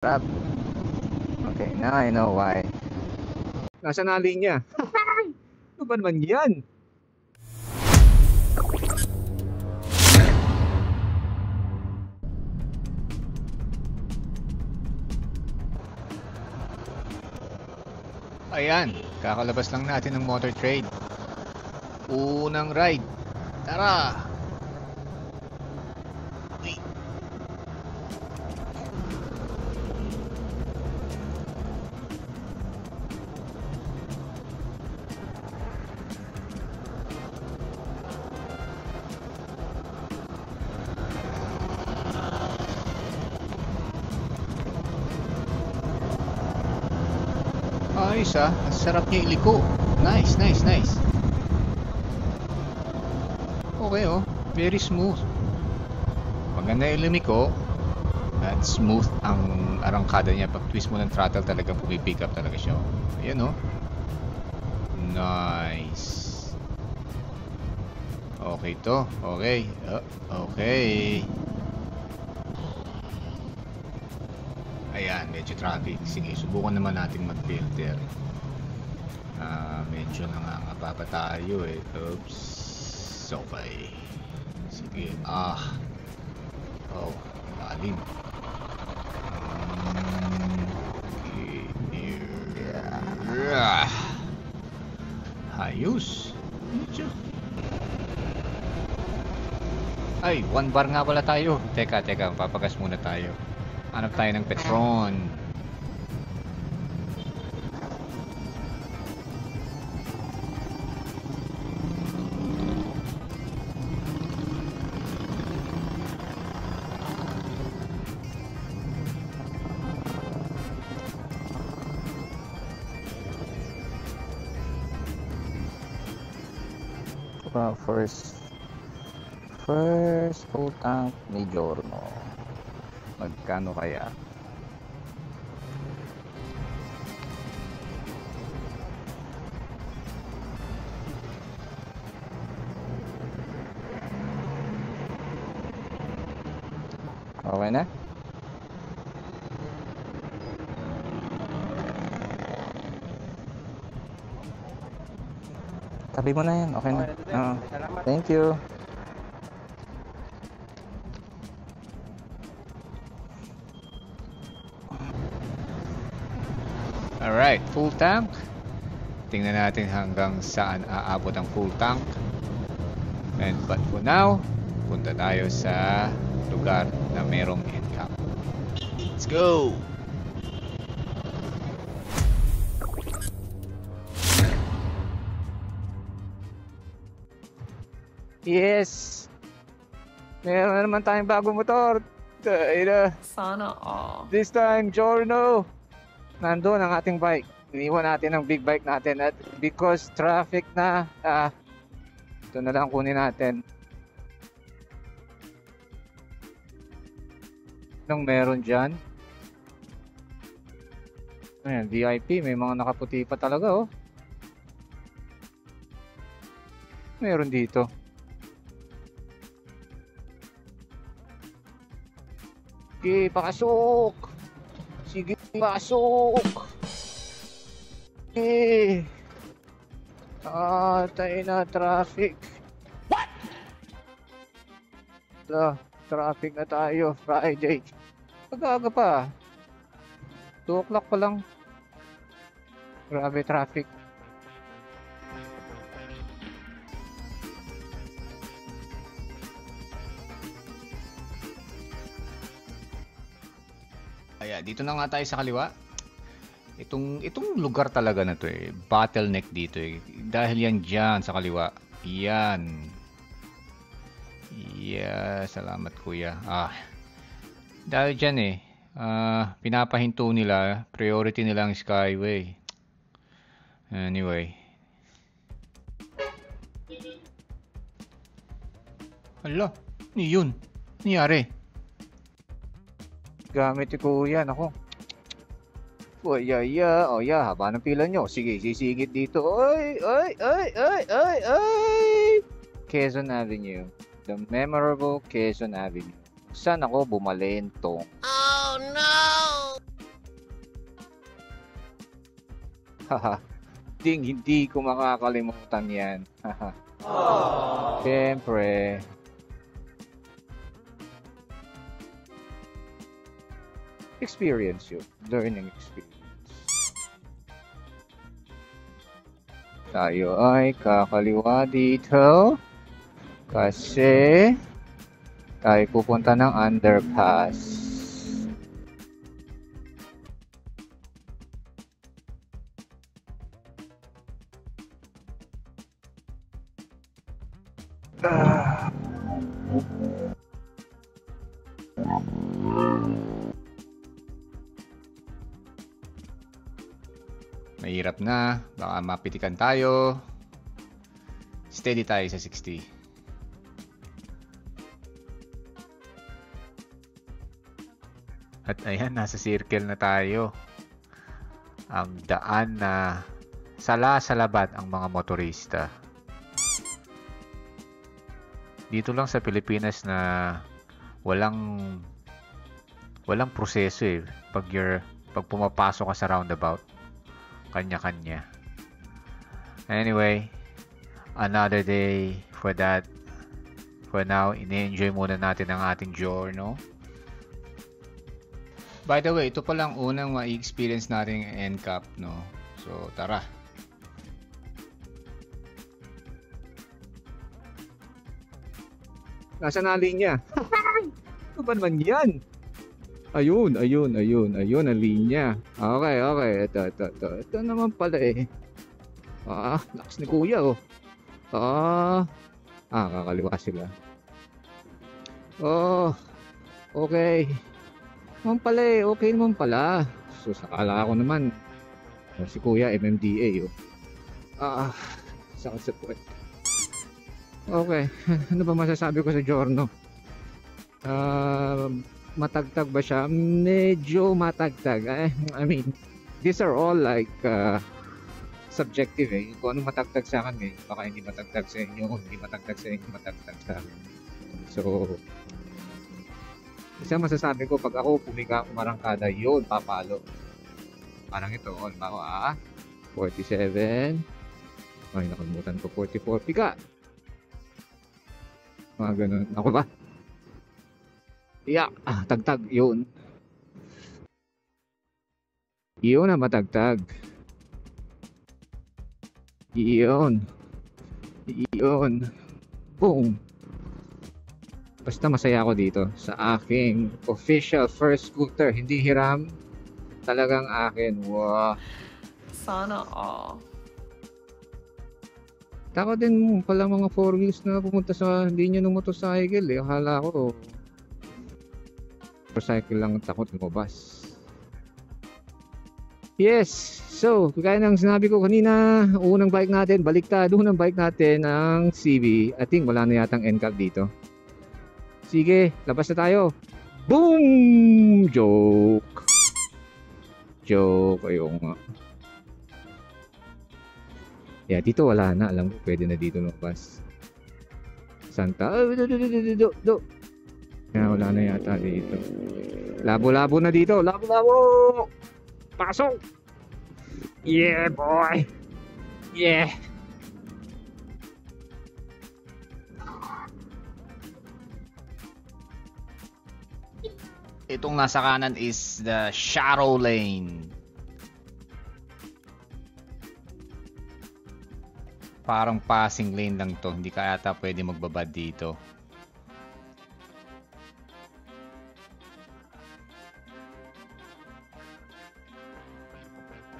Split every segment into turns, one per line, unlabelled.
Crap. Okay, now I know why.
Nasa na linya? Ano ba naman yan?
Ayan, kakalabas lang natin ng motor trade. Unang ride. Tara! Uy. Ayos ah, ang sarap niya iliko. Nice, nice, nice. Okay oh, very smooth. Maganda yung lumiko. At smooth ang arangkada niya. Pag twist mo ng throttle talagang pumipick up talaga siya. Ayan oh. Nice. Okay to, okay. Okay. Ayan, medyo traffic. Sige, subukan naman natin mag-filter. Medyo nangangapa pa tayo eh. Oops. Okay. Sige. Oh, lalim. Ayos. Medyo. Ay, 1 bar nga pala tayo. Teka, papagas muna tayo. Hanap tayo ng Petron.
First full tank ni Giorno. Magkano kaya? Okay na? Tabi mo na yan. Okay na. Thank you.
Alright, full tank. Tingnan natin hanggang saan aabot ang full tank. But for now, punta tayo sa lugar na merong end cap. Let's go!
Yes! Meron na naman tayong bagong motor.
Sana all.
This time, Giorno. Nandun ang ating bike. Iniwan natin ang big bike natin at because traffic na, ito na lang kunin natin. Anong meron dyan? Ayan, VIP. May mga nakaputi pa talaga oh. Meron dito. Sige, pakasok! Sige, pasok! Sige! Tayo na, traffic. What? Traffic na tayo, Friday. Pag-aga pa. 2 o'clock pa lang. Grabe traffic.
Ayan, dito na nga tayo sa kaliwa. Itong lugar talaga na to eh, bottleneck dito eh. Dahil yan dyan sa kaliwa. Yan. Yeah, salamat kuya. Dahil dyan eh, pinapahinto nila, priority nila ang Skyway. Anyway. Hala, yun. Nangyari.
Gamit ni kuya, ako. Oh yeah, haba ng pila nyo. Sige, sisigit dito. Ay! Quezon Avenue. The memorable Quezon Avenue. Saan ako bumalentong?
Oh no!
Haha. Hindi ko makakalimutan yan. Haha. Siyempre. Experience yun. Learning experience. Tayo ay kakaliwa dito. Kasi tayo pupunta ng underpass.
Mahirap na. Baka mapitikan tayo. Steady tayo sa 60. At ayan, nasa circle na tayo. Ang daan na sala-salabat ang mga motorista. Dito lang sa Pilipinas na walang proseso eh. Pag pumapasok ka sa roundabout, kanya-kanya. Anyway, another day for that. For now, ini-enjoy muna natin ang ating giorno. By the way, ito pa lang unang ma-experience natin ang NCAP, no? So, tara.
Nasa na linya? Ano ba naman yan? Ayun ang linya. Okay. Ito naman pala eh. Lakas ni kuya oh. Kakaliwa sila. Oh, okay. Okay naman pala. So, sakala ko naman. Si kuya, MMDA oh. Sakit sa puwet. Okay, ano ba masasabi ko sa giorno? Matagtag ba siya? Medyo matagtag. I mean, these are all like subjective eh. Kung ano matagtag sa akin eh, baka hindi matagtag sa inyo. Kung hindi matagtag sa inyo, matagtag sa akin. So, isa masasabi ko, pag ako umarangkada, yun, papalo. Parang ito, halimbawa, 47. Ay, nakalimutan ko, 44. Pika! Mga ganun. Ako ba? Yeah, tagtag. Yun. Yun na matagtag. Yun. Boom. Basta masaya ako dito sa aking official first scooter. Hindi hiram. Talagang akin. Wow.
Sana all.
Tako din pala mga 4 wheels na pumunta sa linya ng motorcycle eh. Akala ko motorcycle lang takot lumabas. Yes! So, kaya ng sinabi ko kanina, unang bike natin, baliktad, unang bike natin ang CB. I think wala na yatang NCAP dito. Sige, labas na tayo. Boom! Joke! Ayun nga. Yeah, dito wala na. Alam ko, pwede na dito lumabas. Santa. Yeah, wala na yata dito. Labo-labo na dito. Labo-labo! Pasok! Yeah, boy! Yeah!
Itong nasa kanan is the shadow lane. Parang passing lane lang to. Hindi ka yata pwede magbabad dito.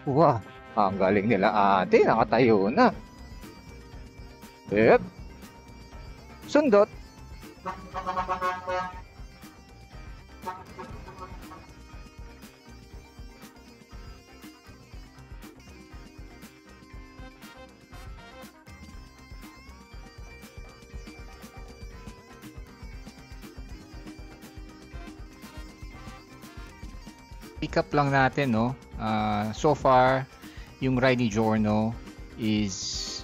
Wow! Ang galing nila ate. Nakatayo na. Yep. Sundot.
Pick up lang natin, no? So far, yung ride ni Giorno is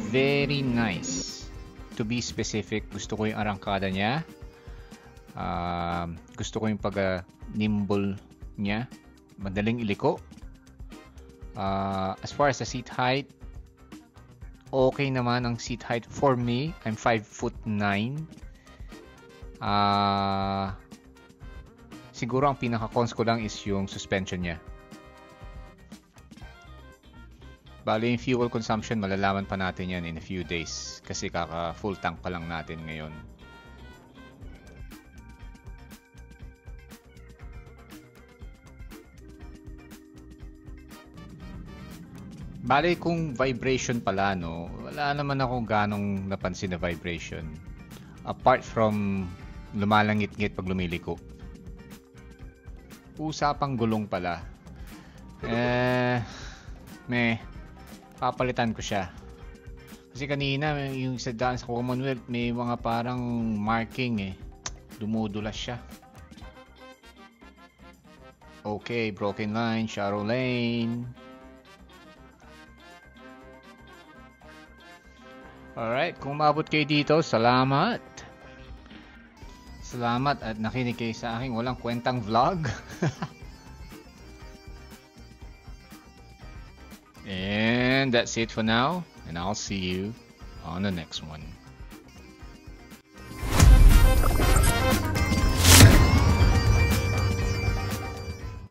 very nice. To be specific, gusto ko yung arangkada niya. Gusto ko yung pag-nimble niya. Madaling iliko. As far as the seat height, okay naman ang seat height for me. I'm 5'9". Siguro ang pinaka-cons ko lang is yung suspension niya. Bali yung fuel consumption, malalaman pa natin yan in a few days. Kasi kaka full tank pa lang natin ngayon. Bali kung vibration pala, no, wala naman akong ganong napansin na vibration. Apart from lumalangit-ngit pag lumiliko. Usapang gulong pala. Papalitan ko siya. Kasi kanina, yung sa daan sa Commonwealth, may mga parang marking eh. Dumudulas siya. Okay, broken line, shallow lane. Alright, kung maabot kayo dito, salamat. Salamat at nakinig kayo sa aking walang kwentang vlog. And that's it for now. And I'll see you on the next one.